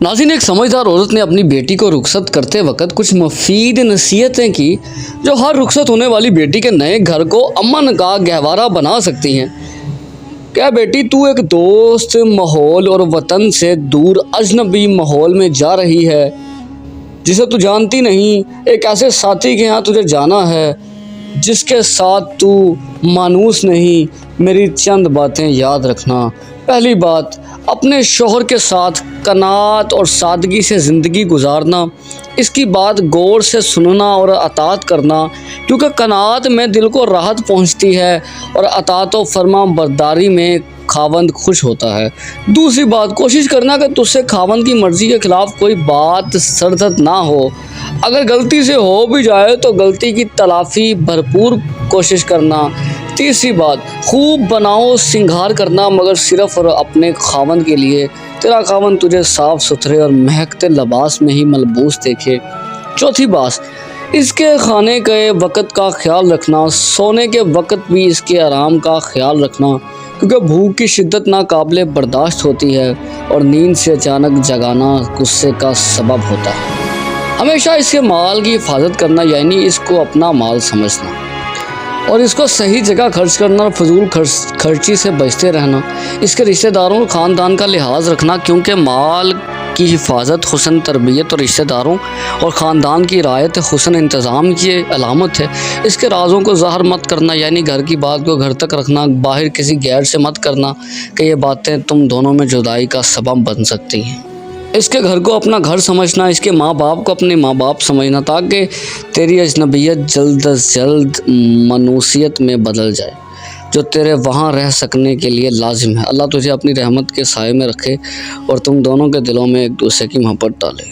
नाज़रीन, एक समझदार औरत ने अपनी बेटी को रुखसत करते वक्त कुछ मुफीद नसीहतें की जो हर रुखसत होने वाली बेटी के नए घर को अमन का गहवारा बना सकती हैं। क्या बेटी, तू एक दोस्त माहौल और वतन से दूर अजनबी माहौल में जा रही है जिसे तू जानती नहीं। एक ऐसे साथी के यहाँ तुझे जाना है जिसके साथ तू मानूस नहीं। मेरी चंद बातें याद रखना। पहली बात, अपने शौहर के साथ कनात और सादगी से ज़िंदगी गुजारना। इसकी बात गौर से सुनना और अताअत करना, क्योंकि कनात में दिल को राहत पहुंचती है और अताअत व फर्मा बरदारी में खावंद खुश होता है। दूसरी बात, कोशिश करना कि तुझसे खावंद की मर्ज़ी के ख़िलाफ़ कोई बात सरजद ना हो। अगर गलती से हो भी जाए तो गलती की तलाफ़ी भरपूर कोशिश करना। तीसरी बात, खूब बनाओ सिंगार करना, मगर सिर्फ़ और अपने खावंद के लिए। तेरा खावंद तुझे साफ़ सुथरे और महकते लिबास में ही मलबूस देखे। चौथी बात, इसके खाने के वक़्त का ख्याल रखना, सोने के वक़्त भी इसके आराम का ख्याल रखना, क्योंकि भूख की शिद्दत नाकाबिले बर्दाश्त होती है और नींद से अचानक जगाना गुस्से का सबब होता है। हमेशा इसके माल की हिफाजत करना, यानी इसको अपना माल समझना और इसको सही जगह खर्च करना और फजूल खर्ची से बचते रहना। इसके रिश्तेदारों और ख़ानदान का लिहाज रखना, क्योंकि माल की हिफाजत हुस्न तरबियत और रिश्तेदारों और ख़ानदान की रायत हुस्न इंतज़ाम की अलामत है। इसके राज़ों को ज़ाहिर मत करना, यानी घर की बात को घर तक रखना, बाहर किसी गैर से मत करना कि ये बातें तुम दोनों में जुदाई का सबब बन सकती हैं। इसके घर को अपना घर समझना, इसके माँ बाप को अपने माँ बाप समझना, ताकि तेरी अजनबियत जल्द अज जल्द मनूसियत में बदल जाए जो तेरे वहाँ रह सकने के लिए लाजिम है। अल्लाह तुझे अपनी रहमत के साए में रखे और तुम दोनों के दिलों में एक दूसरे की मोहब्बत डाले।